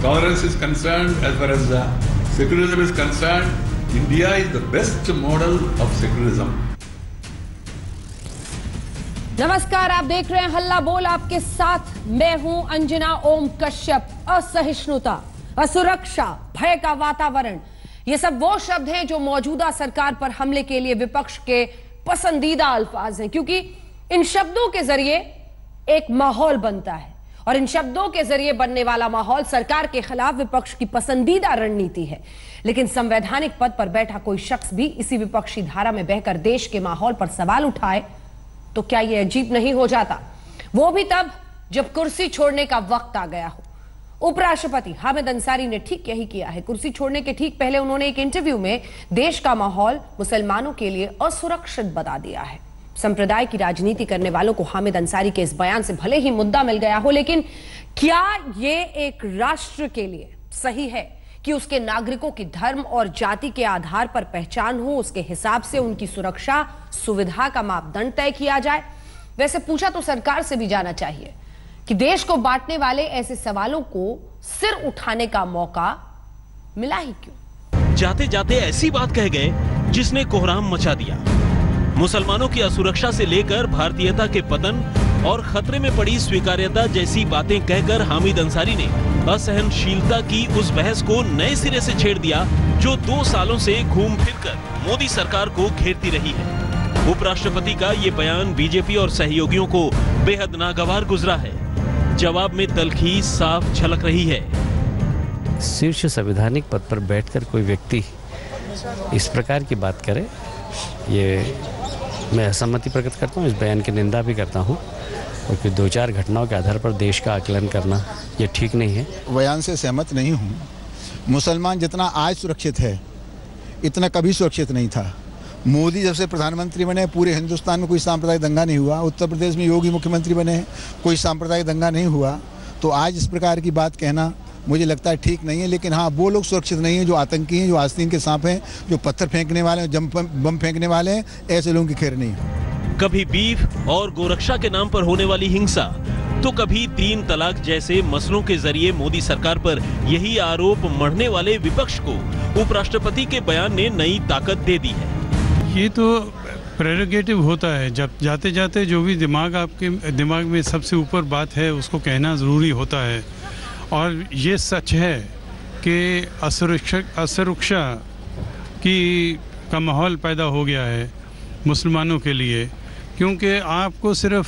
tolerance is concerned, as far as secularism is concerned, India is the best model of secularism. नमस्कार, आप देख रहे हैं हल्ला बोल। आपके साथ मैं हूं अंजना ओम कश्यप। असहिष्णुता, असुरक्षा, भय का वातावरण, ये सब वो शब्द हैं जो मौजूदा सरकार पर हमले के लिए विपक्ष के पसंदीदा अल्फाज हैं, क्योंकि इन शब्दों के जरिए एक माहौल बनता है और इन शब्दों के जरिए बनने वाला माहौल सरकार के खिलाफ विपक्ष की पसंदीदा रणनीति है। लेकिन संवैधानिक पद पर बैठा कोई शख्स भी इसी विपक्षी धारा में बहकर देश के माहौल पर सवाल उठाए तो क्या यह अजीब नहीं हो जाता? वो भी तब जब कुर्सी छोड़ने का वक्त आ गया हो। उपराष्ट्रपति हामिद अंसारी ने ठीक यही किया है। कुर्सी छोड़ने के ठीक पहले उन्होंने एक इंटरव्यू में देश का माहौल मुसलमानों के लिए असुरक्षित बता दिया है। संप्रदाय की राजनीति करने वालों को हामिद अंसारी के इस बयान से भले ही मुद्दा मिल गया हो, लेकिन क्या यह एक राष्ट्र के लिए सही है कि उसके नागरिकों की धर्म और जाति के आधार पर पहचान हो, उसके हिसाब से उनकी सुरक्षा सुविधा का मापदंड तय किया जाए? वैसे पूछा तो सरकार से भी जाना चाहिए कि देश को बांटने वाले ऐसे सवालों को सिर उठाने का मौका मिला ही क्यों? जाते जाते ऐसी बात कह गए जिसने कोहराम मचा दिया। मुसलमानों की असुरक्षा से लेकर भारतीयता के पतन और खतरे में पड़ी स्वीकार्यता जैसी बातें कहकर हामिद अंसारी ने असहनशीलता की उस बहस को नए सिरे से छेड़ दिया जो 2 सालों से घूम फिरकर मोदी सरकार को घेरती रही है। उपराष्ट्रपति का ये बयान बीजेपी और सहयोगियों को बेहद नागवार गुजरा है। जवाब में तल्खी साफ झलक रही है। शीर्ष संवैधानिक पद पर बैठकर कोई व्यक्ति इस प्रकार की बात करे, ये मैं असहमति प्रकट करता हूँ। इस बयान की निंदा भी करता हूँ और फिर 2-4 घटनाओं के आधार पर देश का आकलन करना ये ठीक नहीं है। बयान से सहमत नहीं हूँ। मुसलमान जितना आज सुरक्षित है इतना कभी सुरक्षित नहीं था। मोदी जब से प्रधानमंत्री बने पूरे हिंदुस्तान में कोई सांप्रदायिक दंगा नहीं हुआ। उत्तर प्रदेश में योगी मुख्यमंत्री बने कोई सांप्रदायिक दंगा नहीं हुआ। तो आज इस प्रकार की बात कहना मुझे लगता है ठीक नहीं है। लेकिन हाँ, वो लोग सुरक्षित नहीं हैं जो आतंकी हैं, जो आस्तीन के सांप हैं, जो पत्थर फेंकने वाले हैं, बम फेंकने वाले हैं, ऐसे लोगों की खैर नहीं है। कभी बीफ और गोरक्षा के नाम पर होने वाली हिंसा, तो कभी 3 तलाक जैसे मसलों के जरिए मोदी सरकार पर यही आरोप मढ़ने वाले विपक्ष को उपराष्ट्रपति के बयान ने नई ताकत दे दी है। ये तो प्रेरोगेटिव होता है। जब जाते जाते जो भी आपके दिमाग में सबसे ऊपर बात है उसको कहना ज़रूरी होता है। और ये सच है कि असुरक्षा का माहौल पैदा हो गया है मुसलमानों के लिए, क्योंकि आपको सिर्फ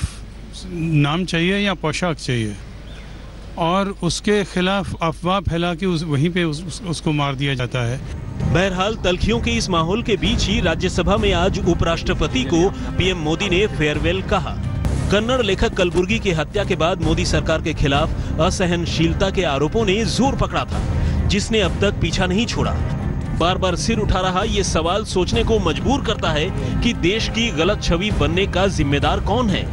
नाम चाहिए या पोशाक चाहिए और उसके खिलाफ अफवाह फैला के वहीं पे उसको मार दिया जाता है। बहरहाल तल्खियों के इस माहौल के बीच ही राज्यसभा में आज उपराष्ट्रपति को पीएम मोदी ने फेयरवेल कहा। कन्नड़ लेखक कलबुर्गी की हत्या के बाद मोदी सरकार के खिलाफ असहनशीलता के आरोपों ने जोर पकड़ा था, जिसने अब तक पीछा नहीं छोड़ा। बार बार सिर उठा रहा ये सवाल सोचने को मजबूर करता है कि देश की गलत छवि बनने का जिम्मेदार कौन है?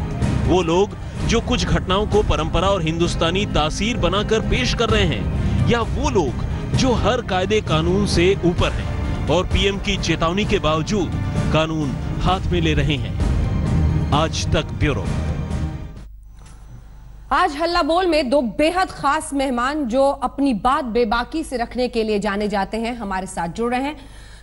वो लोग जो कुछ घटनाओं को परंपरा और हिंदुस्तानी तासीर बनाकर पेश कर रहे हैं, या वो लोग जो हर कायदे कानून से ऊपर हैं और पीएम की चेतावनी के बावजूद कानून हाथ में ले रहे हैं? आज तक ब्यूरो। आज हल्ला बोल में 2 बेहद खास मेहमान जो अपनी बात बेबाकी से रखने के लिए जाने जाते हैं हमारे साथ जुड़ रहे हैं।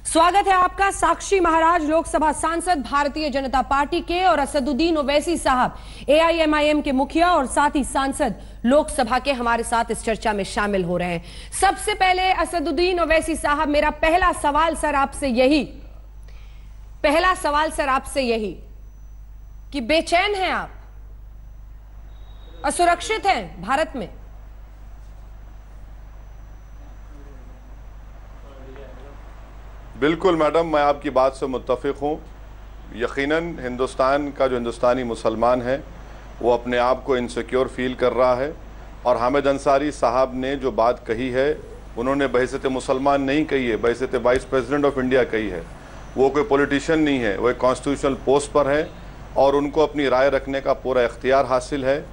स्वागत है आपका साक्षी महाराज, लोकसभा सांसद भारतीय जनता पार्टी के, और असदुद्दीन ओवैसी साहब AIMIM के मुखिया और साथ ही सांसद लोकसभा के, हमारे साथ इस चर्चा में शामिल हो रहे हैं। सबसे पहले असदुद्दीन ओवैसी साहब, मेरा पहला सवाल सर आपसे यही कि बेचैन हैं आप, असुरक्षित हैं भारत में? बिल्कुल मैडम, मैं आपकी बात से मुत्तफिक हूँ। यकीनन हिंदुस्तान का जो हिंदुस्तानी मुसलमान है वो अपने आप को इनसिक्योर फील कर रहा है। और हामिद अंसारी साहब ने जो बात कही है उन्होंने बहैसियत मुसलमान नहीं कही है, बहैसियत वाइस प्रेसिडेंट ऑफ इंडिया कही है। वो कोई पॉलिटिशियन नहीं है, वो एक कॉन्स्टिट्यूशनल पोस्ट पर है और उनको अपनी राय रखने का पूरा इख्तियार हासिल है।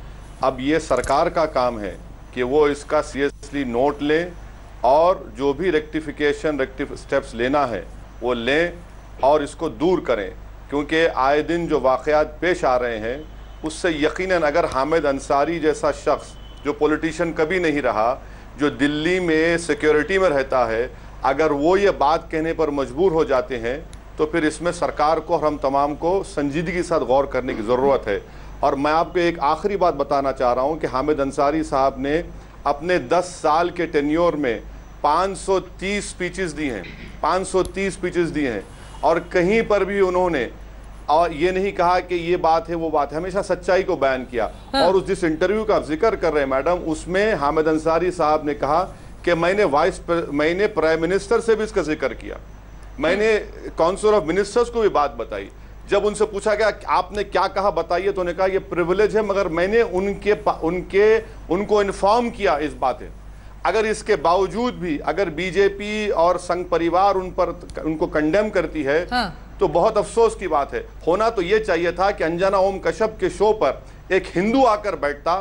अब ये सरकार का काम है कि वो इसका सीरियसली नोट ले और जो भी रेक्टिफिकेशन स्टेप्स लेना है वो लें और इसको दूर करें, क्योंकि आए दिन जो वाक़यात पेश आ रहे हैं उससे यकीनन अगर हामिद अंसारी जैसा शख्स जो पॉलिटिशियन कभी नहीं रहा, जो दिल्ली में सिक्योरिटी में रहता है, अगर वो ये बात कहने पर मजबूर हो जाते हैं तो फिर इसमें सरकार को और हम तमाम को संजीदगी के साथ गौर करने की ज़रूरत है। और मैं आपको एक आखिरी बात बताना चाह रहा हूँ कि हामिद अंसारी साहब ने अपने 10 साल के टेन्योर में 530 स्पीचेस दी हैं, 530 स्पीचेस दी हैं, और कहीं पर भी उन्होंने और ये नहीं कहा कि ये बात है वो बात है, हमेशा सच्चाई को बयान किया। और उस जिस इंटरव्यू का आप जिक्र कर रहे हैं मैडम, उसमें हामिद अंसारी साहब ने कहा कि मैंने प्राइम मिनिस्टर से भी इसका जिक्र किया, मैंने काउंसिल ऑफ मिनिस्टर्स को भी बात बताई। जब उनसे पूछा गया आपने क्या कहा बताइए, तो उन्होंने कहा ये प्रिविलेज है, मगर मैंने उनको इन्फॉर्म किया इस बात है। अगर इसके बावजूद भी अगर बीजेपी और संघ परिवार उनको कंडेम करती है तो बहुत अफसोस की बात है। होना तो ये चाहिए था कि अंजना ओम कश्यप के शो पर एक हिंदू आकर बैठता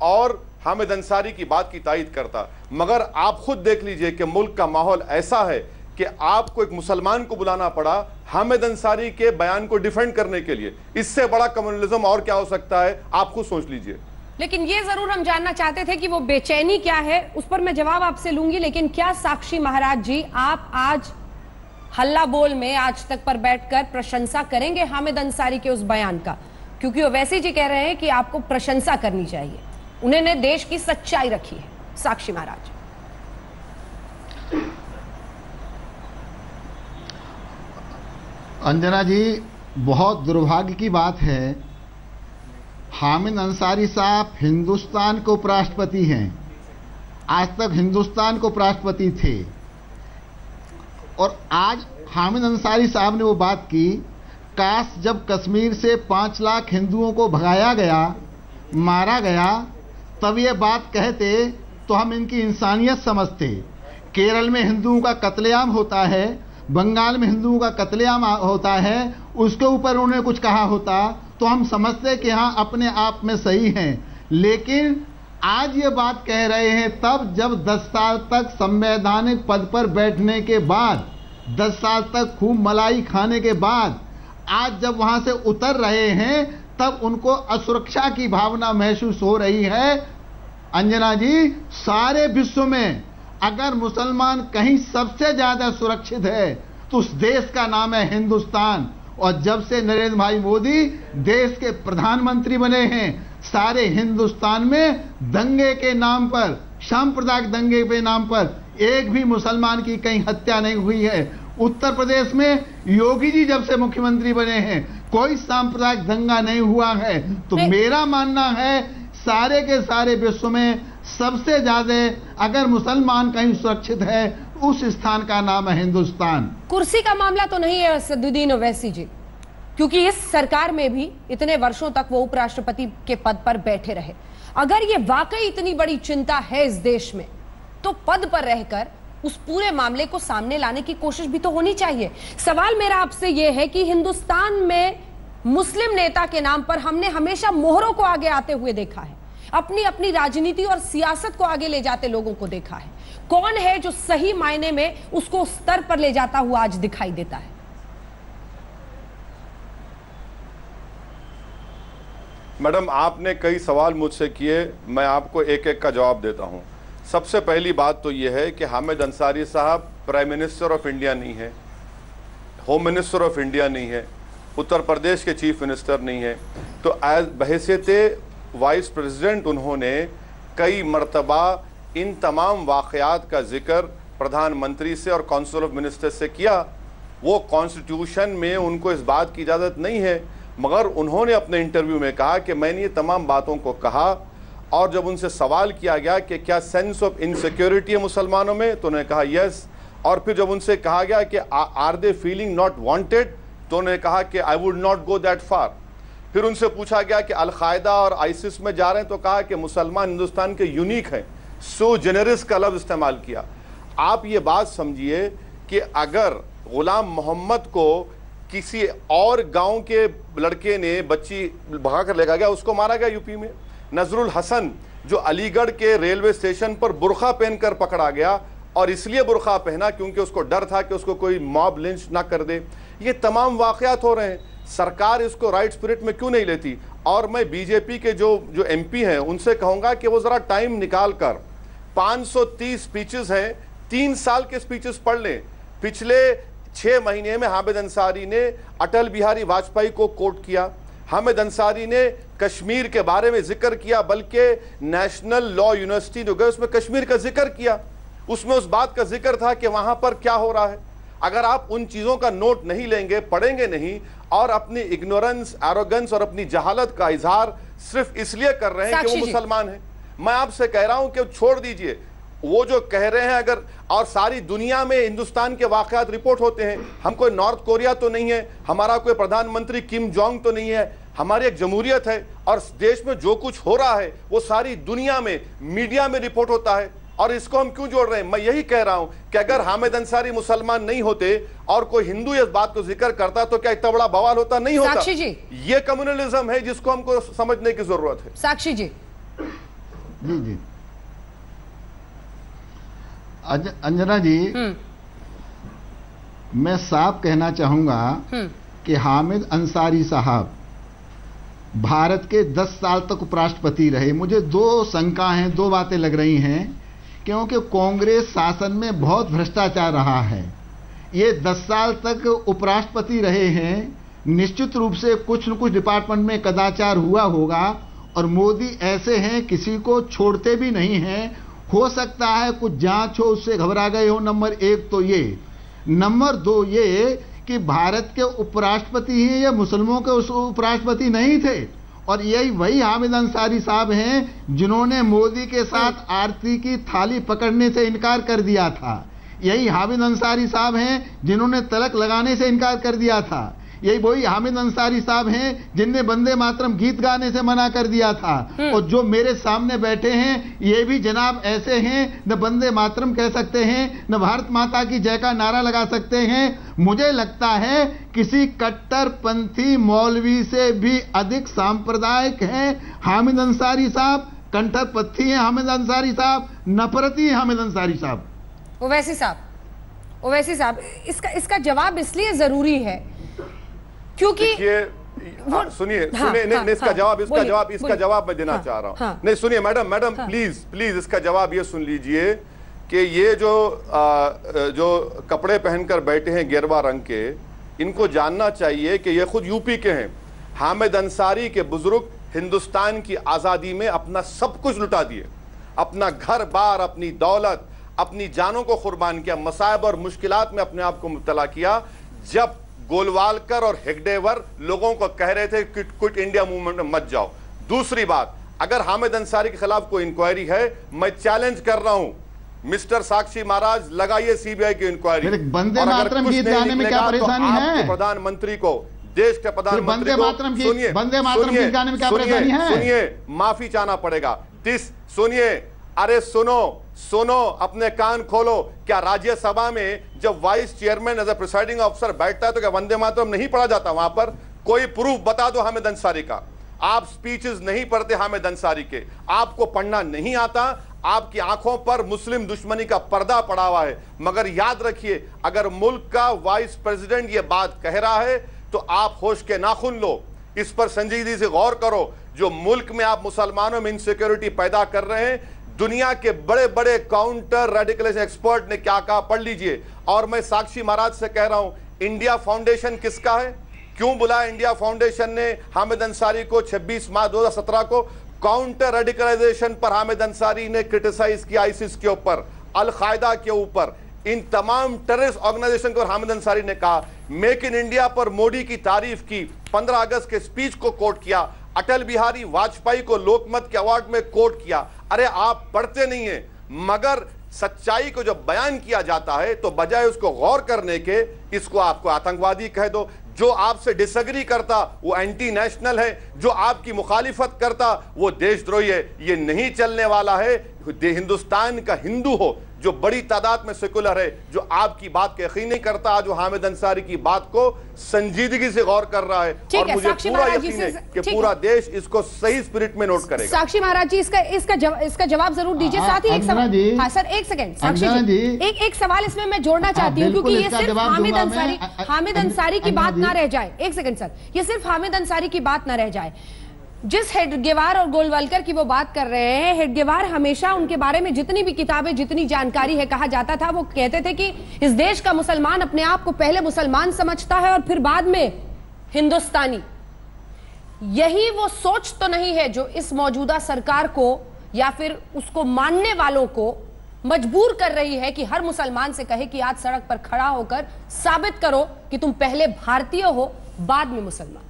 और हामिद अंसारी की बात की तायीद करता, मगर आप खुद देख लीजिए कि मुल्क का माहौल ऐसा है कि आपको एक मुसलमान को बुलाना पड़ा हामिद अंसारी के बयान को डिफेंड करने के लिए। इससे बड़ा कम्युनलिज्म और क्या हो सकता है, आप खुद सोच लीजिए। लेकिन ये जरूर हम जानना चाहते थे कि वो बेचैनी क्या है, उस पर मैं जवाब आपसे लूंगी। लेकिन क्या साक्षी महाराज जी आप आज हल्ला बोल में आज तक पर बैठकर प्रशंसा करेंगे हामिद अंसारी के उस बयान का? क्योंकि वो वैसे जी कह रहे हैं कि आपको प्रशंसा करनी चाहिए, उन्होंने देश की सच्चाई रखी है। साक्षी महाराज। अंजना जी, बहुत दुर्भाग्य की बात है, हामिद अंसारी साहब हिंदुस्तान के उपराष्ट्रपति हैं, आज तक हिंदुस्तान के उपराष्ट्रपति थे, और आज हामिद अंसारी साहब ने वो बात की, काश जब कश्मीर से 5 लाख हिंदुओं को भगाया गया, मारा गया, तब ये बात कहते तो हम इनकी इंसानियत समझते। केरल में हिंदुओं का कत्लेआम होता है, बंगाल में हिंदुओं का कत्लेआम होता है, उसके ऊपर उन्होंने कुछ कहा होता तो हम समझते कि हाँ अपने आप में सही हैं। लेकिन आज ये बात कह रहे हैं तब जब 10 साल तक संवैधानिक पद पर बैठने के बाद, 10 साल तक खूब मलाई खाने के बाद, आज जब वहां से उतर रहे हैं तब उनको असुरक्षा की भावना महसूस हो रही है। अंजना जी, सारे विश्व में अगर मुसलमान कहीं सबसे ज्यादा सुरक्षित है तो उस देश का नाम है हिंदुस्तान। और जब से नरेंद्र भाई मोदी देश के प्रधानमंत्री बने हैं, सारे हिंदुस्तान में दंगे के नाम पर, सांप्रदायिक दंगे के नाम पर एक भी मुसलमान की कहीं हत्या नहीं हुई है। उत्तर प्रदेश में योगी जी जब से मुख्यमंत्री बने हैं कोई सांप्रदायिक दंगा नहीं हुआ है। तो मेरा मानना है सारे के सारे विश्व में सबसे ज्यादा अगर मुसलमान कहीं सुरक्षित है उस स्थान का नाम है हिंदुस्तान। कुर्सी का मामला तो नहीं है असदुद्दीन ओवैसी जी, क्योंकि इस सरकार में भी इतने वर्षों तक वो उपराष्ट्रपति के पद पर बैठे रहे। अगर ये वाकई इतनी बड़ी चिंता है इस देश में तो पद पर रहकर उस पूरे मामले को सामने लाने की कोशिश भी तो होनी चाहिए। सवाल मेरा आपसे यह है कि हिंदुस्तान में मुस्लिम नेता के नाम पर हमने हमेशा मोहरों को आगे आते हुए देखा है, अपनी अपनी राजनीति और सियासत को आगे ले जाते लोगों को देखा है। कौन है जो सही मायने में उसको स्तर पर ले जाता हुआ आज दिखाई देता है? मैडम, आपने कई सवाल मुझसे किए, मैं आपको एक एक का जवाब देता हूं। सबसे पहली बात तो यह है कि हामिद अंसारी साहब प्राइम मिनिस्टर ऑफ इंडिया नहीं है, होम मिनिस्टर ऑफ इंडिया नहीं है, उत्तर प्रदेश के चीफ मिनिस्टर नहीं है। तो एज बहैसियत वाइस प्रेसिडेंट उन्होंने कई मरतबा इन तमाम वाक़यात का जिक्र प्रधानमंत्री से और काउंसिल ऑफ मिनिस्टर्स से किया। वो कॉन्स्टिट्यूशन में उनको इस बात की इजाज़त नहीं है, मगर उन्होंने अपने इंटरव्यू में कहा कि मैंने ये तमाम बातों को कहा। और जब उनसे सवाल किया गया कि क्या सेंस ऑफ इनसिक्योरिटी है मुसलमानों में, तो उन्होंने कहा यस। और फिर जब उनसे कहा गया कि are they feeling not wanted, तो उन्होंने कहा कि I would not go that far. फिर उनसे पूछा गया कि अल-कायदा और आईसिस में जा रहे हैं, तो कहा कि मुसलमान हिंदुस्तान के यूनिक हैं। सो जेनरिस का लफ्ज़ इस्तेमाल किया। आप ये बात समझिए कि अगर गुलाम मोहम्मद को किसी और गांव के लड़के ने बच्ची भगा कर ले गया, उसको मारा गया यूपी में। नजरुल हसन जो अलीगढ़ के रेलवे स्टेशन पर बुर्खा पहनकर पकड़ा गया, और इसलिए बुर्खा पहना क्योंकि उसको डर था कि उसको कोई मॉब लिंच ना कर दे। ये तमाम वाक़यात हो रहे हैं, सरकार इसको राइट स्पिरिट में क्यों नहीं लेती? और मैं बीजेपी के जो एमपी हैं उनसे कहूँगा कि वो ज़रा टाइम निकाल कर 530 स्पीचेस हैं, 3 साल के स्पीचेस पढ़ लें। पिछले 6 महीने में हामिद अंसारी ने अटल बिहारी वाजपेयी को कोट किया, हामिद अंसारी ने कश्मीर के बारे में जिक्र किया, बल्कि नेशनल लॉ यूनिवर्सिटी जो गए उसमें कश्मीर का जिक्र किया, उसमें उस बात का जिक्र था कि वहां पर क्या हो रहा है। अगर आप उन चीजों का नोट नहीं लेंगे, पढ़ेंगे नहीं और अपनी इग्नोरेंस, एरोगेंस और अपनी जहालत का इजहार सिर्फ इसलिए कर रहे हैं कि वो मुसलमान हैं, मैं आपसे कह रहा हूं कि छोड़ दीजिए वो जो कह रहे हैं। अगर और सारी दुनिया में हिंदुस्तान के वाकयात रिपोर्ट होते हैं, हम कोई नॉर्थ कोरिया तो नहीं है, हमारा कोई प्रधानमंत्री किम जोंग तो नहीं है, हमारी एक जमहूरियत है और देश में जो कुछ हो रहा है वो सारी दुनिया में मीडिया में रिपोर्ट होता है। और इसको हम क्यों जोड़ रहे हैं? मैं यही कह रहा हूं कि अगर हामिद अंसारी मुसलमान नहीं होते और कोई हिंदू इस बात को जिक्र करता तो क्या इतना बड़ा बवाल होता? नहीं होता। साक्षी जी, ये कम्युनलिज्म है जिसको हमको समझने की जरूरत है। साक्षी जी। जी अंजना जी, मैं साफ कहना चाहूंगा कि हामिद अंसारी साहब भारत के 10 साल तक उपराष्ट्रपति रहे। मुझे 2 शंका हैं, 2 बातें लग रही हैं, क्योंकि कांग्रेस शासन में बहुत भ्रष्टाचार रहा है। ये 10 साल तक उपराष्ट्रपति रहे हैं, निश्चित रूप से कुछ न कुछ डिपार्टमेंट में कदाचार हुआ होगा और मोदी ऐसे हैं किसी को छोड़ते भी नहीं हैं। हो सकता है कुछ जांच हो, उससे घबरा गए हो। नंबर 1 तो ये। नंबर 2 ये कि भारत के उपराष्ट्रपति हैं, ये मुसलमानों के उपराष्ट्रपति नहीं थे। और यही वही हामिद अंसारी साहब हैं जिन्होंने मोदी के साथ आरती की थाली पकड़ने से इनकार कर दिया था। यही हामिद अंसारी साहब हैं जिन्होंने तलक लगाने से इनकार कर दिया था। यही वही हामिद अंसारी साहब हैं जिनने वंदे मातरम गीत गाने से मना कर दिया था। और जो मेरे सामने बैठे हैं ये भी जनाब ऐसे हैं, न वंदे मातरम कह सकते हैं, न भारत माता की जय का नारा लगा सकते हैं। मुझे लगता है किसी कट्टरपंथी मौलवी से भी अधिक सांप्रदायिक हैं हामिद अंसारी साहब, कट्टरपंथी हैं हामिद अंसारी साहब, नफरती हैं हामिद अंसारी साहब। ओवैसी साहब, इसका जवाब इसलिए जरूरी है क्योंकि सुनिए इसका जवाब मैं देना चाह रहा हूं। नहीं सुनिए मैडम प्लीज इसका जवाब ये सुन लीजिए कि ये जो कपड़े पहनकर बैठे हैं गेरुआ रंग के, इनको जानना चाहिए कि ये खुद यूपी के हैं। हामिद अंसारी के बुजुर्ग हिंदुस्तान की आजादी में अपना सब कुछ लुटा दिए, अपना घर बार, अपनी दौलत, अपनी जानों को कुर्बान किया, मसाइब और मुश्किलात में अपने आप को मुब्तला किया। जब गोलवालकर और हेगडेवर लोगों को कह रहे थे कि क्विट इंडिया मूवमेंट में मत जाओ। दूसरी बात, अगर हामिद अंसारी के खिलाफ कोई इंक्वायरी है, मैं चैलेंज कर रहा हूं मिस्टर साक्षी महाराज, लगाइए सीबीआई की इंक्वायरी। वंदे मातरम गीत गाने में क्या परेशानी है? प्रधानमंत्री को, देश के प्रधानमंत्री को सुनिए माफी चाहना पड़ेगा। सुनिए, अरे सुनो अपने कान खोलो। क्या राज्यसभा में जब vice chairman as a presiding officer बैठता है तो क्या वंदे मातरम नहीं पढ़ा जाता? वहां पर कोई प्रूफ बता दो हामिद अंसारी का। आप स्पीचेस नहीं पढ़ते हामिद अंसारी के, आपको पढ़ना नहीं आता, आपकी आंखों पर मुस्लिम दुश्मनी का पर्दा पड़ा हुआ है। मगर याद रखिए, अगर मुल्क का वाइस प्रेसिडेंट ये बात कह रहा है तो आप होश के नाखून लो, इस पर संजीदगी से गौर करो। जो मुल्क में आप मुसलमानों में इनसिक्योरिटी पैदा कर रहे हैं, दुनिया के बड़े बड़े काउंटर रेडिकलाइजेशन एक्सपर्ट ने क्या कहा पढ़ लीजिए। और मैं साक्षी महाराज से कह रहा हूं, इंडिया फाउंडेशन किसका है? क्यों बुलाया इंडिया फाउंडेशन ने हामिद अंसारी को? 26 मार्च 2017 को काउंटर रेडिकलाइजेशन पर हामिद अंसारी ने क्रिटिसाइज किया, आईसिस के ऊपर, अल कायदा के ऊपर, इन तमाम टेररिस्ट ऑर्गेनाइजेशन को हामिद अंसारी ने कहा। मेक इन इंडिया पर मोदी की तारीफ की, 15 अगस्त के स्पीच को कोट किया, अटल बिहारी वाजपेयी को लोकमत के अवार्ड में कोट किया। अरे आप पढ़ते नहीं है, मगर सच्चाई को जब बयान किया जाता है तो बजाय उसको गौर करने के इसको आपको आतंकवादी कह दो। जो आपसे डिसएग्री करता वो एंटी नेशनल है, जो आपकी मुखालिफत करता वो देशद्रोही है। ये नहीं चलने वाला है। हिंदुस्तान का हिंदू हो जो बड़ी तादाद में सेकुलर है, जो आपकी बात को यकीन नहीं करता, आज वो हामिद अंसारी की बात को संजीदगी से गौर कर रहा है। और मुझे पूरा यकीन है कि पूरा देश इसको सही स्पिरिट में नोट करेगा। साक्षी महाराज जी इसका जवाब जरूर दीजिए। साथ ही एक सवाल, हाँ सर एक सेकंड साक्षी जी, एक सवाल इसमें मैं जोड़ना चाहती हूँ, क्योंकि ये सिर्फ हामिद अंसारी की बात ना रह जाए। एक सेकंड सर, ये सिर्फ हामिद अंसारी की बात ना रह जाए। जिस हेडगेवार और गोलवलकर की वो बात कर रहे हैं, हेडगेवार हमेशा उनके बारे में जितनी भी किताबें, जितनी जानकारी है, कहा जाता था, वो कहते थे कि इस देश का मुसलमान अपने आप को पहले मुसलमान समझता है और फिर बाद में हिंदुस्तानी। यही वो सोच तो नहीं है जो इस मौजूदा सरकार को या फिर उसको मानने वालों को मजबूर कर रही है कि हर मुसलमान से कहे कि आज सड़क पर खड़ा होकर साबित करो कि तुम पहले भारतीय हो, बाद में मुसलमान।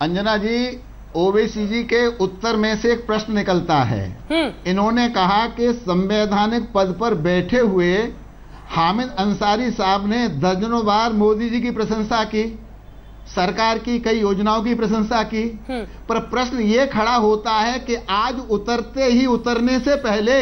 अंजना जी, ओवैसी जी के उत्तर में से एक प्रश्न निकलता है। इन्होंने कहा कि संवैधानिक पद पर बैठे हुए हामिद अंसारी साहब ने दर्जनों बार मोदी जी की प्रशंसा की, सरकार की कई योजनाओं की प्रशंसा की, पर प्रश्न ये खड़ा होता है कि आज उतरने से पहले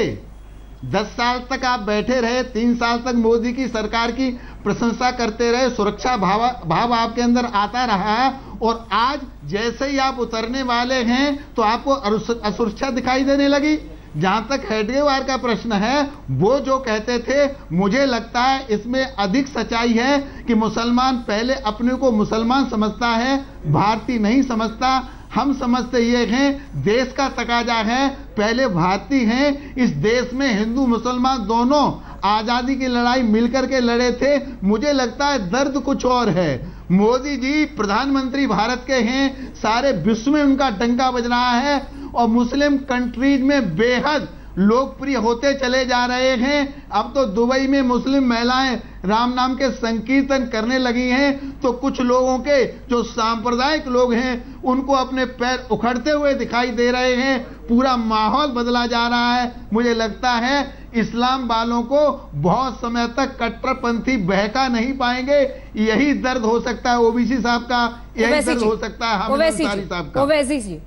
10 साल तक आप बैठे रहे, 3 साल तक मोदी की सरकार की प्रशंसा करते रहे, सुरक्षा भाव आपके अंदर आता रहा, और आज जैसे ही आप उतरने वाले हैं तो आपको असुरक्षा दिखाई देने लगी। जहां तक हेडगेवार का प्रश्न है, वो जो कहते थे, मुझे लगता है इसमें अधिक सच्चाई है कि मुसलमान पहले अपने को मुसलमान समझता है, भारतीय नहीं समझता। हम समझते ये हैं, देश का तकाजा है, पहले भारतीय हैं। इस देश में हिंदू मुसलमान दोनों आजादी की लड़ाई मिलकर के लड़े थे। मुझे लगता है दर्द कुछ और है। मोदी जी प्रधानमंत्री भारत के हैं, सारे विश्व में उनका डंका बज रहा है और मुस्लिम कंट्रीज में बेहद लोकप्रिय होते चले जा रहे हैं। अब तो दुबई में मुस्लिम महिलाएं राम नाम के संकीर्तन करने लगी हैं, तो कुछ लोगों के जो सांप्रदायिक लोग हैं उनको अपने पैर उखड़ते हुए दिखाई दे रहे हैं। पूरा माहौल बदला जा रहा है। मुझे लगता है इस्लाम वालों को बहुत समय तक कट्टरपंथी बहका नहीं पाएंगे। यही दर्द हो सकता है ओवैसी साहब का, यही दर्द हो सकता है हामिद अंसारी साहब का। ओवैसी जी,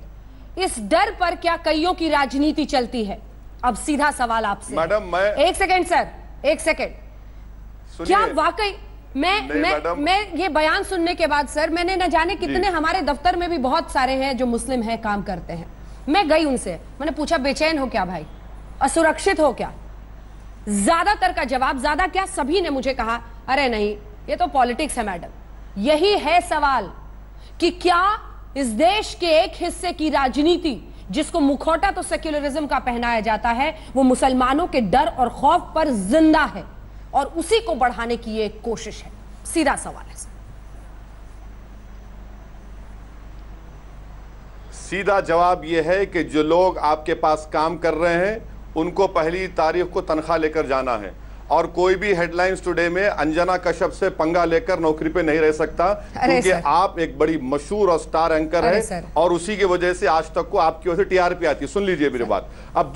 इस डर पर क्या कईयों की राजनीति चलती है? अब सीधा सवाल आपसे। मैडम, मैं एक सेकंड सर, एक सेकंड। क्या वाकई मैं ये बयान सुनने के बाद सर, मैंने न जाने कितने, हमारे दफ्तर में भी बहुत सारे हैं जो मुस्लिम हैं, काम करते हैं। मैं गई उनसे, मैंने पूछा बेचैन हो क्या भाई, असुरक्षित हो क्या? ज्यादातर का जवाब, ज्यादा क्या सभी ने मुझे कहा, अरे नहीं, ये तो पॉलिटिक्स है मैडम। यही है सवाल कि क्या इस देश के एक हिस्से की राजनीति, जिसको मुखौटा तो सेक्युलरिज्म का पहनाया जाता है, वो मुसलमानों के डर और खौफ पर जिंदा है और उसी को बढ़ाने की ये कोशिश है। सीधा सवाल है। सीधा जवाब यह है कि जो लोग आपके पास काम कर रहे हैं उनको पहली तारीख को तनख्वाह लेकर जाना है, और कोई भी हेडलाइंस टुडे में अंजना कश्यप से पंगा लेकर नौकरी पे नहीं रह सकता, क्योंकि आप एक बड़ी मशहूर और स्टार एंकर है, और उसी की वजह से आज तक को आपकी वजह से टीआरपी आती है। सुन लीजिए मेरी बात। अब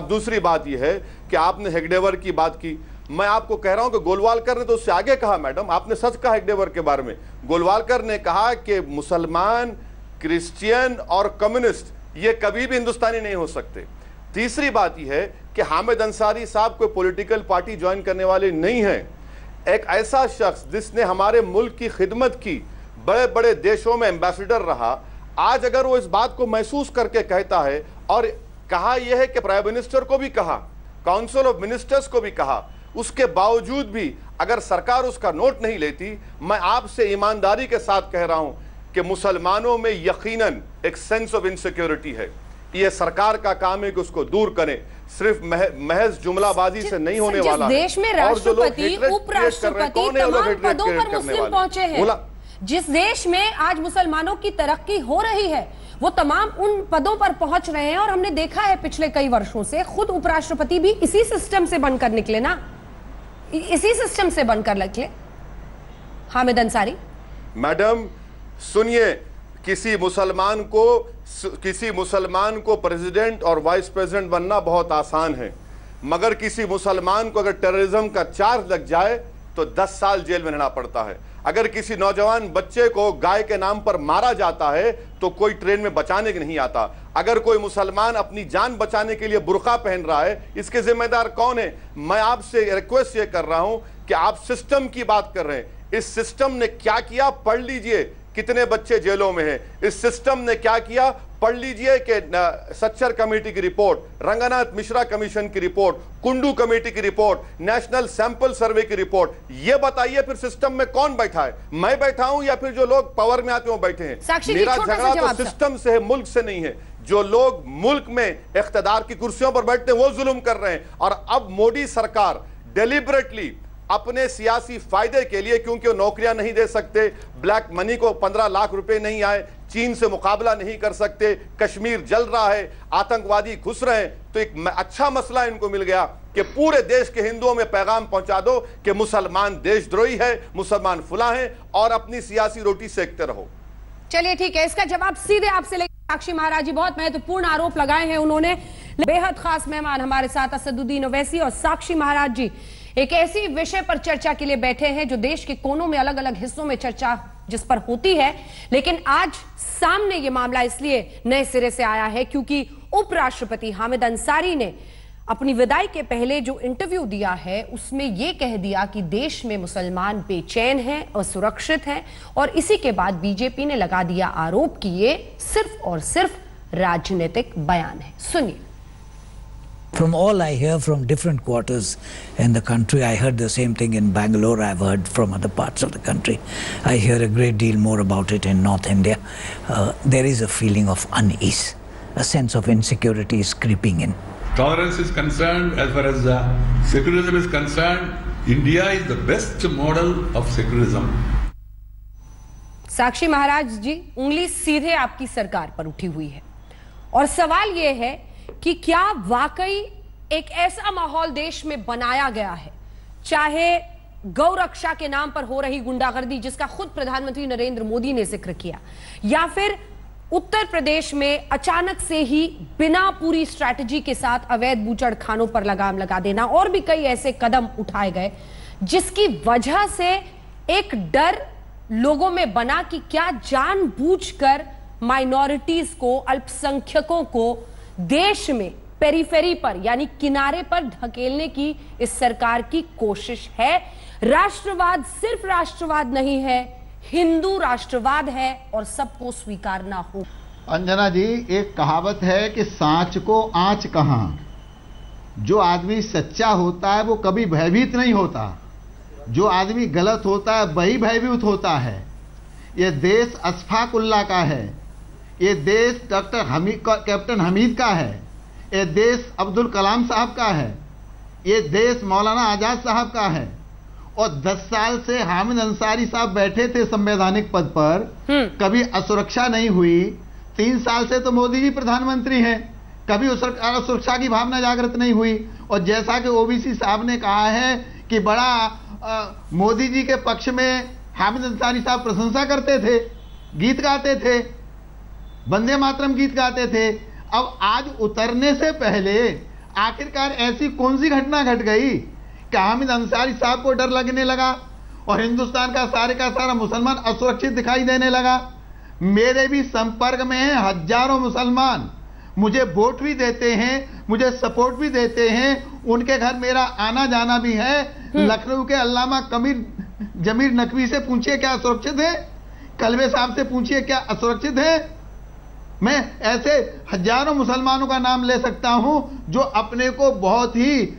दूसरी बात यह है कि आपने हेगडेवर की बात की। मैं आपको कह रहा हूं कि गोलवालकर ने तो उससे आगे कहा। मैडम, आपने सच कहा हेगडेवर के बारे में। गोलवालकर ने कहा कि मुसलमान, क्रिश्चियन और कम्युनिस्ट ये कभी भी हिंदुस्तानी नहीं हो सकते। तीसरी बात यह है कि हामिद अंसारी साहब कोई पॉलिटिकल पार्टी ज्वाइन करने वाले नहीं हैं। एक ऐसा शख्स जिसने हमारे मुल्क की खिदमत की, बड़े बड़े देशों में एम्बेसडर रहा, आज अगर वो इस बात को महसूस करके कहता है, और कहा यह है कि प्राइम मिनिस्टर को भी कहा, काउंसिल ऑफ मिनिस्टर्स को भी कहा, उसके बावजूद भी अगर सरकार उसका नोट नहीं लेती, मैं आपसे ईमानदारी के साथ कह रहा हूं कि मुसलमानों में यकीनन एक सेंस ऑफ इनसिक्योरिटी है। ये सरकार का काम है कि उसको दूर करें। सिर्फ महज जुमलाबाजी से नहीं होने वाला है। देश में राष्ट्रपति, उपराष्ट्रपति तमाम पदों पर मुस्लिम पहुंचे हैं। जिस देश में आज मुसलमानों की तरक्की हो रही है, वो तमाम उन पदों पर पहुंच रहे हैं, और हमने देखा है पिछले कई वर्षों से खुद उपराष्ट्रपति भी इसी सिस्टम से बनकर निकले ना, इसी सिस्टम से बनकर निकले हामिद अंसारी। मैडम सुनिए, किसी मुसलमान को प्रेसिडेंट और वाइस प्रेसिडेंट बनना बहुत आसान है, मगर किसी मुसलमान को अगर टेररिज्म का चार्ज लग जाए तो 10 साल जेल में रहना पड़ता है। अगर किसी नौजवान बच्चे को गाय के नाम पर मारा जाता है तो कोई ट्रेन में बचाने के नहीं आता। अगर कोई मुसलमान अपनी जान बचाने के लिए बुर्का पहन रहा है, इसके जिम्मेदार कौन है? मैं आपसे रिक्वेस्ट ये कर रहा हूं कि आप सिस्टम की बात कर रहे हैं। इस सिस्टम ने क्या किया पढ़ लीजिए। कितने बच्चे जेलों में हैं? इस सिस्टम ने क्या किया पढ़ लीजिए कि सच्चर कमेटी की रिपोर्ट, रंगनाथ मिश्रा कमीशन की रिपोर्ट, कुंडू कमेटी की रिपोर्ट, नेशनल सैंपल सर्वे की रिपोर्ट। ये बताइए फिर सिस्टम में कौन बैठा है? मैं बैठा हूं या फिर जो लोग पावर में आते हैं वो बैठे हैं? मेरा झगड़ा तो सिस्टम से है, मुल्क से नहीं है। जो लोग मुल्क में इख्तिदार की कुर्सियों पर बैठते हैं वो जुल्म कर रहे हैं। और अब मोदी सरकार डेलिबरेटली अपने सियासी फायदे के लिए, क्योंकि वो नौकरियां नहीं दे सकते, ब्लैक मनी को 15 लाख रुपए नहीं आए, चीन से मुकाबला नहीं कर सकते, कश्मीर जल रहा है, आतंकवादी घुस रहे हैं, तो एक अच्छा मसला इनको मिल गया कि पूरे देश के हिंदुओं में पैगाम पहुंचा दो कि मुसलमान देशद्रोही है, मुसलमान फुला है और अपनी सियासी रोटी सेकते रहो। चलिए ठीक है, इसका जवाब सीधे आपसे लेंगे। साक्षी महाराज जी बहुत महत्वपूर्ण आरोप लगाए हैं उन्होंने। बेहद खास मेहमान हमारे साथ असदुद्दीन ओवैसी और साक्षी महाराज जी एक ऐसी विषय पर चर्चा के लिए बैठे हैं जो देश के कोनों में अलग अलग हिस्सों में चर्चा जिस पर होती है, लेकिन आज सामने ये मामला इसलिए नए सिरे से आया है क्योंकि उपराष्ट्रपति हामिद अंसारी ने अपनी विदाई के पहले जो इंटरव्यू दिया है उसमें यह कह दिया कि देश में मुसलमान बेचैन हैं, असुरक्षित हैं, और इसी के बाद बीजेपी ने लगा दिया आरोप कि ये सिर्फ और सिर्फ राजनीतिक बयान है। सुनिए। From all I hear from different quarters in the country, I heard the same thing in Bangalore, I've heard from other parts of the country. I hear a great deal more about it in North India. There is a feeling of unease, a sense of insecurity is creeping in. Tolerance is concerned, as far as secularism is concerned, India is the best model of secularism. Sakshi Maharaj जी, उंगली सीधे आपकी सरकार पर उठी हुई है और सवाल यह है कि क्या वाकई एक ऐसा माहौल देश में बनाया गया है, चाहे गौरक्षा के नाम पर हो रही गुंडागर्दी जिसका खुद प्रधानमंत्री नरेंद्र मोदी ने जिक्र किया, या फिर उत्तर प्रदेश में अचानक से ही बिना पूरी स्ट्रैटेजी के साथ अवैध बूचड़ खानों पर लगाम लगा देना, और भी कई ऐसे कदम उठाए गए जिसकी वजह से एक डर लोगों में बना कि क्या जानबूझकर माइनॉरिटीज को, अल्पसंख्यकों को देश में पेरिफेरी पर यानी किनारे पर धकेलने की इस सरकार की कोशिश है। राष्ट्रवाद सिर्फ राष्ट्रवाद नहीं है, हिंदू राष्ट्रवाद है और सबको स्वीकारना हो। अंजना जी, एक कहावत है कि सांच को आंच कहां। जो आदमी सच्चा होता है वो कभी भयभीत नहीं होता, जो आदमी गलत होता है वही भयभीत होता है। ये देश अशफाक उल्लाह का है, ये देश कैप्टन हमीद का है, ये देश अब्दुल कलाम साहब का है, ये देश मौलाना आजाद साहब का है। और 10 साल से हामिद अंसारी साहब बैठे थे संवैधानिक पद पर, कभी असुरक्षा नहीं हुई। 3 साल से तो मोदी जी प्रधानमंत्री हैं, कभी असुरक्षा की भावना जागृत नहीं हुई। और जैसा कि ओबीसी साहब ने कहा है कि बड़ा मोदी जी के पक्ष में हामिद अंसारी साहब प्रशंसा करते थे, गीत गाते थे, वंदे मातरम गीत गाते थे। अब आज उतरने से पहले आखिरकार ऐसी कौन सी घटना घट गई कि हामिद अंसारी साहब को डर लगने लगा और हिंदुस्तान का सारा मुसलमान असुरक्षित दिखाई देने लगा। मेरे भी संपर्क में हैं हजारों मुसलमान, मुझे वोट भी देते हैं, मुझे सपोर्ट भी देते हैं, उनके घर मेरा आना जाना भी है। लखनऊ के अल्लामा जमीर नकवी से पूछिए क्या असुरक्षित है, कलवे साहब से पूछिए क्या असुरक्षित है। मैं ऐसे हजारों मुसलमानों का नाम ले सकता हूं जो अपने को बहुत ही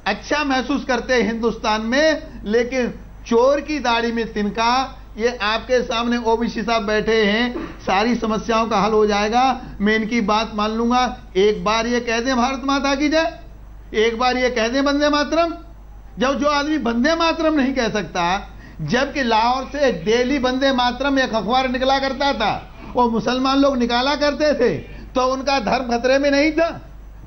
अच्छा महसूस करते हैं हिंदुस्तान में। लेकिन चोर की दाढ़ी में तिनका, ये आपके सामने ओबीसी साहब बैठे हैं, सारी समस्याओं का हल हो जाएगा, मैं इनकी बात मान लूंगा। एक बार ये कह दें भारत माता की जय, एक बार ये कह दें वंदे मातरम। जब जो आदमी वंदे मातरम नहीं कह सकता, जबकि लाहौर से डेली वंदे मातरम एक अखबार निकला करता था, वो मुसलमान लोग निकाला करते थे, तो उनका धर्म खतरे में नहीं था।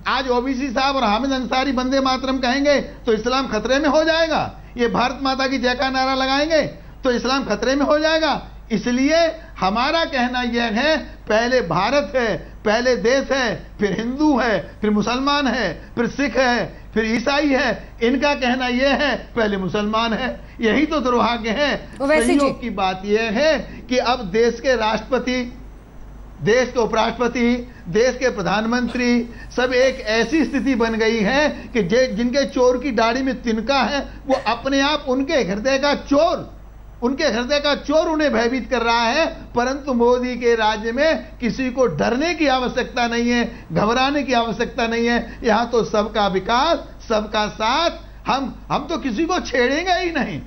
आज ओबीसी साहब और हामिद अंसारी वंदे मातरम कहेंगे तो इस्लाम खतरे में हो जाएगा। ये भारत माता की जय का नारा लगाएंगे तो इस्लाम खतरे में हो जाएगा। इसलिए हमारा कहना यह है, पहले भारत है, पहले देश है, फिर हिंदू है, फिर मुसलमान है, फिर सिख है, फिर ईसाई है। इनका कहना यह है पहले मुसलमान है। यही तो दुर्भाग्य है। संयोग की बात यह है कि अब देश के राष्ट्रपति, देश के उपराष्ट्रपति, देश के प्रधानमंत्री सब एक ऐसी स्थिति बन गई है कि जिनके चोर की दाढ़ी में तिनका है वो अपने आप उनके हृदय का चोर उनके हृदय का चोर उन्हें भयभीत कर रहा है। परंतु मोदी के राज्य में किसी को डरने की आवश्यकता नहीं है, घबराने की आवश्यकता नहीं है। यहां तो सबका विकास, सबका साथ, हम तो किसी को छेड़ेंगे ही नहीं।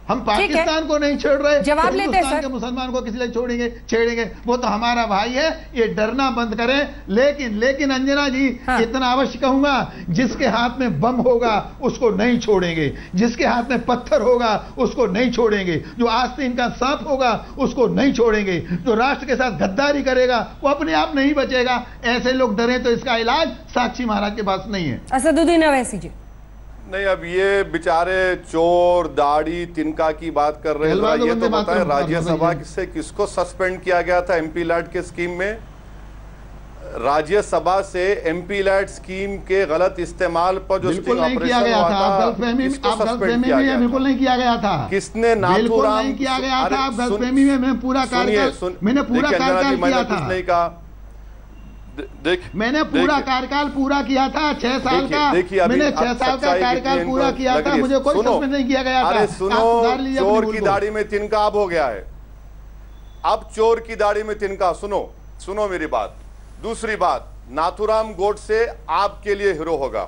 हम पाकिस्तान को नहीं छेड़ रहे, जवाब लेते हैं सर। के मुसलमान को किसी लिए छेड़ेंगे, वो तो हमारा भाई है। ये डरना बंद करें। लेकिन अंजना जी, इतना अवश्य कहूंगा, जिसके हाथ में बम होगा उसको नहीं छोड़ेंगे, जिसके हाथ में पत्थर होगा उसको नहीं छोड़ेंगे, जो आस्तीन का सांप होगा उसको नहीं छोड़ेंगे, जो राष्ट्र के साथ गद्दारी करेगा वो अपने आप नहीं बचेगा। ऐसे लोग डरे तो इसका इलाज साक्षी महाराज के पास नहीं है। असदुद्दीन अवैसी जी। नहीं, अब ये बेचारे चोर, दाढ़ी, तिनका की बात कर रहे हैं। ये तो बताएं, राज्यसभा से किसको सस्पेंड किया गया था एमपी लैट के स्कीम में? राज्यसभा से एमपी लैट स्कीम के गलत इस्तेमाल पर जो स्टिंग ऑपरेशन हुआ था, किसको सस्पेंड किया गया? बिल्कुल नहीं किया गया था। किसने? नाथूराम नहीं किया गया था। आप गलतफहमी में मैं पूरा कार्यकाल, मैंने पूरा कार्यकाल किया था। नहीं कहा, मैंने पूरा कार्यकाल पूरा किया था, 6 साल का। मैंने 6 साल का कार्यकाल पूरा किया था, मुझे कोई सस्पेंड नहीं किया गया था। अरे सुनो, चोर की दाढ़ी में तिनका अब हो गया है। अब चोर की दाढ़ी में तिनका। सुनो मेरी बात। दूसरी बात, नाथूराम गोडसे आपके लिए हीरो होगा,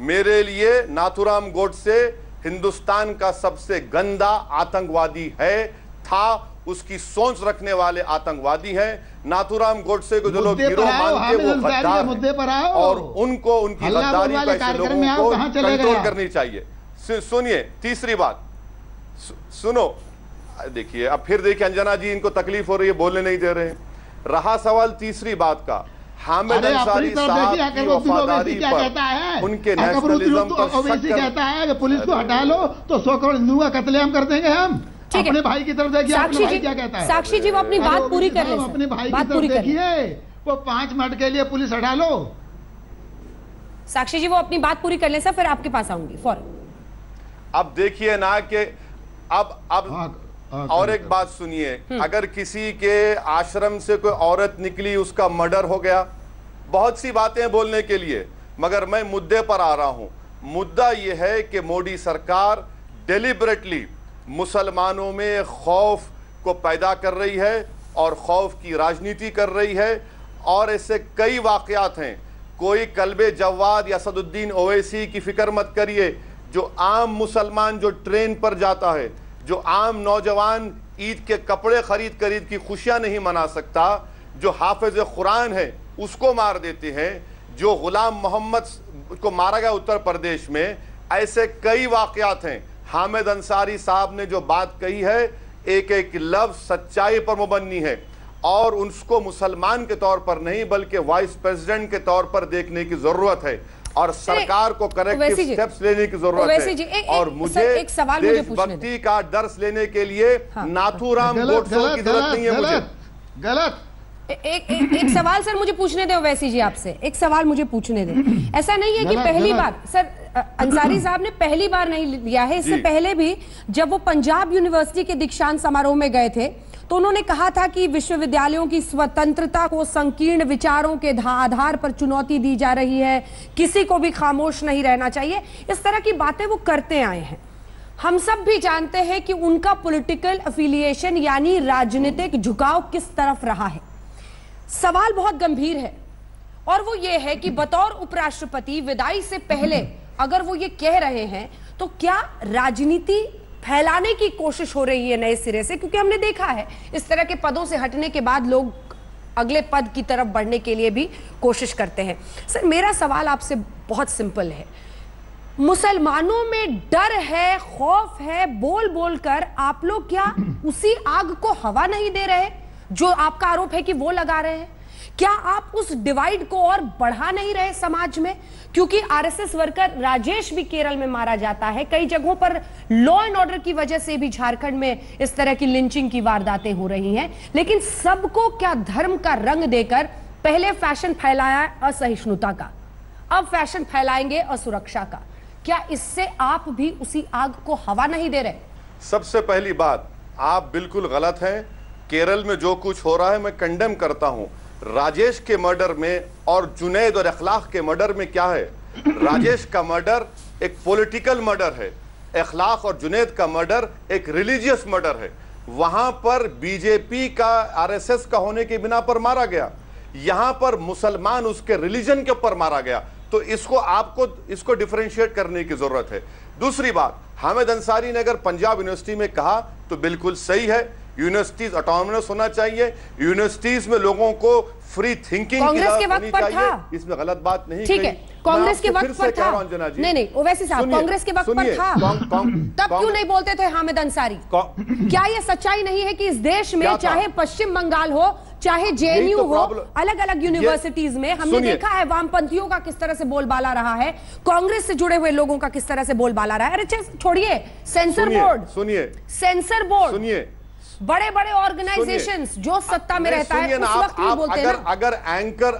मेरे लिए नाथूराम गोडसे हिंदुस्तान का सबसे गंदा आतंकवादी है, था, उसकी सोच रखने वाले आतंकवादी हैं। नाथूराम गोडसे को जो लोग हीरो मानते वो गद्दार हैं, और उनको उनकी गद्दारी पर ऐसे लोगों को कंट्रोल करनी चाहिए। सुनिए, तीसरी बात सुनो। देखिए, अब फिर देखिए अंजना जी, इनको तकलीफ हो रही है, बोलने नहीं दे रहे हैं। रहा सवाल तीसरी बात का, हामिद अंसारी साहब की वफादारी पर, उनके नेशनलिज्म पर कहता है कि पुलिस को हटा लो तो 100 करोड़ हिंदुओं का कत्लेआम कर देंगे हम। अपने भाई की तरफ देखिए, साक्षी जी क्या कहता है। साक्षी जी, वो अपनी बात पूरी कर ले। अपने भाई की तरफ देखिए, वो 5 मिनट के लिए पुलिस हटा लो। साक्षी जी, वो अपनी बात पूरी कर ले सर, फिर आपके पास आऊंगी फौरन। अब देखिए ना कि अब और एक बात सुनिए, अगर किसी के आश्रम से कोई औरत निकली, उसका मर्डर हो गया, बहुत सी बातें बोलने के लिए, मगर मैं मुद्दे पर आ रहा हूं। मुद्दा यह है कि मोदी सरकार डेलिबरेटली मुसलमानों में खौफ को पैदा कर रही है और खौफ की राजनीति कर रही है। और ऐसे कई वाकयात हैं। कोई कल्बे जवाद या असदुद्दीन ओवैसी की फिक्र मत करिए। जो आम मुसलमान जो ट्रेन पर जाता है, जो आम नौजवान ईद के कपड़े खरीद की खुशियां नहीं मना सकता, जो हाफिज कुरान है उसको मार देते हैं, जो गुलाम मोहम्मद को मारा गया उत्तर प्रदेश में, ऐसे कई वाकयात हैं। हामिद अंसारी साहब ने जो बात कही है, एक एक लफ्ज सच्चाई पर मुबन्नी है, और उसको मुसलमान के तौर पर नहीं बल्कि वाइस प्रेसिडेंट के तौर पर देखने की जरूरत है, और सरकार को करेक्टिव स्टेप्स लेने की जरूरत है। और मुझे देशभक्ति का दर्स लेने के लिए नाथूराम गोडसे की जरूरत नहीं है। मुझे गलत एक सवाल सर मुझे पूछने दे ओवैसी जी, आपसे एक सवाल मुझे पूछने दे। ऐसा नहीं है कि पहली बार सर अंसारी साहब ने पहली बार नहीं लिया है, इससे पहले भी जब वो पंजाब यूनिवर्सिटी के दीक्षांत समारोह में गए थे तो उन्होंने कहा था कि विश्वविद्यालयों की स्वतंत्रता को संकीर्ण विचारों के आधार पर चुनौती दी जा रही है, किसी को भी खामोश नहीं रहना चाहिए, इस तरह की बातें वो करते आए हैं। हम सब भी जानते हैं कि उनका पॉलिटिकल अफिलिएशन यानी राजनीतिक झुकाव किस तरफ रहा है। सवाल बहुत गंभीर है और वो ये है कि बतौर उपराष्ट्रपति विदाई से पहले अगर वो ये कह रहे हैं तो क्या राजनीति फैलाने की कोशिश हो रही है नए सिरे से? क्योंकि हमने देखा है इस तरह के पदों से हटने के बाद लोग अगले पद की तरफ बढ़ने के लिए भी कोशिश करते हैं। सर मेरा सवाल आपसे बहुत सिंपल है, मुसलमानों में डर है, खौफ है, बोल बोल कर आप लोग क्या उसी आग को हवा नहीं दे रहे जो आपका आरोप है कि वो लगा रहे हैं? क्या आप उस डिवाइड को और बढ़ा नहीं रहे समाज में? क्योंकि आरएसएस वर्कर राजेश भी केरल में मारा जाता है, कई जगहों पर लॉ एंड ऑर्डर की वजह से भी झारखंड में इस तरह की लिंचिंग की वारदातें हो रही हैं, लेकिन सबको क्या धर्म का रंग देकर पहले फैशन फैलाया असहिष्णुता का, अब फैशन फैलाएंगे असुरक्षा का। क्या इससे आप भी उसी आग को हवा नहीं दे रहे? सबसे पहली बात, आप बिल्कुल गलत हैं। केरल में जो कुछ हो रहा है मैं कंडेम करता हूं। राजेश के मर्डर में और जुनैद और अखलाक के मर्डर में क्या है? राजेश का मर्डर एक पॉलिटिकल मर्डर है। इखलाक और जुनैद का मर्डर एक रिलीजियस मर्डर है। वहां पर बीजेपी का, आरएसएस का होने की बिना पर मारा गया, यहां पर मुसलमान उसके रिलीजन के ऊपर मारा गया। तो इसको डिफरेंशिएट करने की जरूरत है। दूसरी बात, हामिद अंसारी ने अगर पंजाब यूनिवर्सिटी में कहा तो बिल्कुल सही है, यूनिवर्सिटीज ऑटोनोमस होना चाहिए, यूनिवर्सिटीज में लोगों को फ्री थिंकिंग कांग्रेस के वक्त पर था, इसमें गलत बात नहीं। ठीक है, कांग्रेस के वक्त पर था। नहीं ओवैसी साहब, कांग्रेस के वक्त पर था, तब क्यों नहीं बोलते थे हामिद अंसारी? क्या यह सच्चाई नहीं है कि इस देश में चाहे पश्चिम बंगाल हो, चाहे जेएनयू हो, अलग अलग यूनिवर्सिटीज में हमने देखा है वामपंथियों का किस तरह से बोलबाला रहा है, कांग्रेस से जुड़े हुए लोगों का किस तरह से बोलबाला रहा है। अरे छोड़िए सेंसर बोर्ड, सेंसर बोर्ड, सुनिए, बड़े बड़े ऑर्गेनाइजेशंस जो सत्ता में रहता है उस वक्त नहीं बोलते हैं। अगर एंकर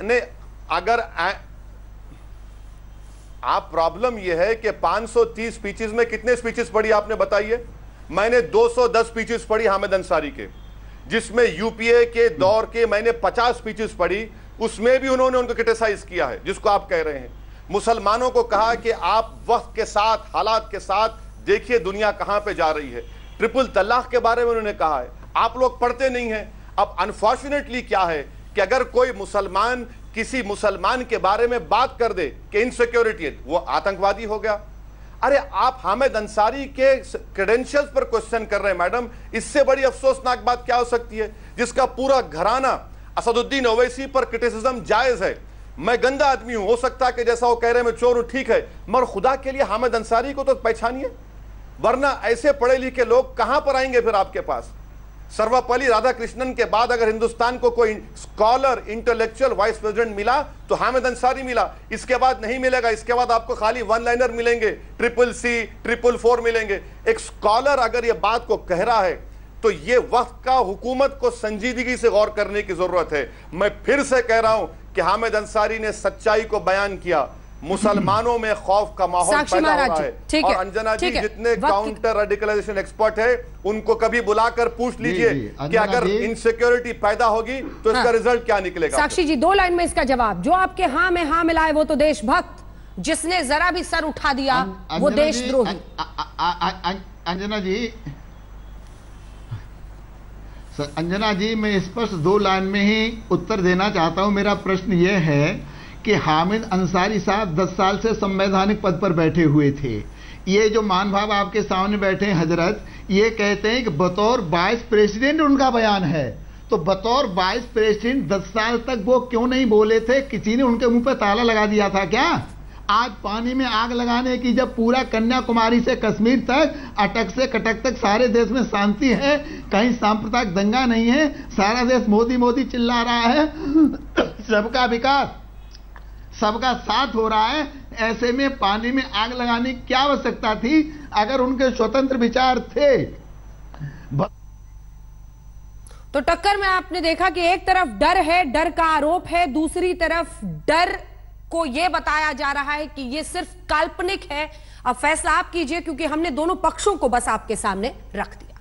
ने आप प्रॉब्लम यह है कि 530 स्पीचेस में कितने स्पीचेस पढ़ी आपने बताइए? मैंने 210 स्पीचेस पढ़ी हामिद अंसारी के, जिसमें यूपीए के दौर के मैंने 50 स्पीचेस पढ़ी, उसमें भी उन्होंने उनको क्रिटिसाइज किया है जिसको आप कह रहे हैं। मुसलमानों को कहा कि आप वक्त के साथ, हालात के साथ देखिए दुनिया कहां पे जा रही है। ट्रिपल तलाक के बारे में उन्होंने कहा है, आप लोग पढ़ते नहीं हैं। अब अनफॉर्चुनेटली क्या है कि अगर कोई मुसलमान किसी मुसलमान के बारे में बात कर दे कि इनसिक्योरिटी है, वो आतंकवादी हो गया। अरे आप हामिद अंसारी के क्रेडेंशियल्स पर क्वेश्चन कर रहे हैं मैडम, इससे बड़ी अफसोसनाक बात क्या हो सकती है? जिसका पूरा घराना असदुद्दीन ओवैसी पर क्रिटिसिज्म जायज है। मैं गंदा आदमी हूं, हो सकता है कि जैसा वो कह रहे हैं मैं चोर हूं, ठीक है, मगर खुदा के लिए हामिद अंसारी को तो पहचानिए, वरना ऐसे पढ़े लिखे लोग कहां पर आएंगे फिर आपके पास? सर्वपल्ली राधाकृष्णन के बाद अगर हिंदुस्तान को कोई स्कॉलर, इंटेलेक्चुअल वाइस प्रेसिडेंट मिला तो हामिद अंसारी मिला, इसके बाद नहीं मिलेगा। इसके बाद आपको खाली वन लाइनर मिलेंगे, ट्रिपल सी, 444 मिलेंगे। एक स्कॉलर अगर ये बात को कह रहा है तो ये वक्त का हुकूमत को संजीदगी से गौर करने की जरूरत है। मैं फिर से कह रहा हूं कि हामिद अंसारी ने सच्चाई को बयान किया, मुसलमानों में खौफ का माहौल पैदा हो रहा है। और अंजना जी जितने काउंटर रेडिकलाइजेशन एक्सपर्ट है उनको कभी बुलाकर पूछ लीजिए कि अगर इनसिक्योरिटी पैदा होगी तो इसका रिजल्ट क्या निकलेगा। साक्षी जी 2 लाइन में इसका जवाब, जो आपके हां में हां मिलाए वो तो देशभक्त, जिसने जरा भी सर उठा दिया वो देशद्रोही। अंजना जी मैं स्पष्ट 2 लाइन में ही उत्तर देना चाहता हूं। मेरा प्रश्न यह है कि हामिद अंसारी साहब 10 साल से संवैधानिक पद पर बैठे हुए थे। ये जो मान भाव आपके सामने बैठे हैं हजरत, ये कहते हैं कि बतौर वाइस प्रेसिडेंट उनका बयान है, तो बतौर वाइस प्रेसिडेंट 10 साल तक वो क्यों नहीं बोले थे? किसी ने उनके मुंह पे ताला लगा दिया था क्या? आज पानी में आग लगाने की जब पूरा कन्याकुमारी से कश्मीर तक, अटक से कटक तक सारे देश में शांति है, कहीं सांप्रदायिक दंगा नहीं है, सारा देश मोदी मोदी चिल्ला रहा है, सबका विकास, सबका साथ हो रहा है, ऐसे में पानी में आग लगाने की क्या आवश्यकता थी अगर उनके स्वतंत्र विचार थे? तो टक्कर में आपने देखा कि एक तरफ डर है, डर का आरोप है, दूसरी तरफ डर को यह बताया जा रहा है कि यह सिर्फ काल्पनिक है। अब फैसला आप कीजिए, क्योंकि हमने दोनों पक्षों को बस आपके सामने रख दिया।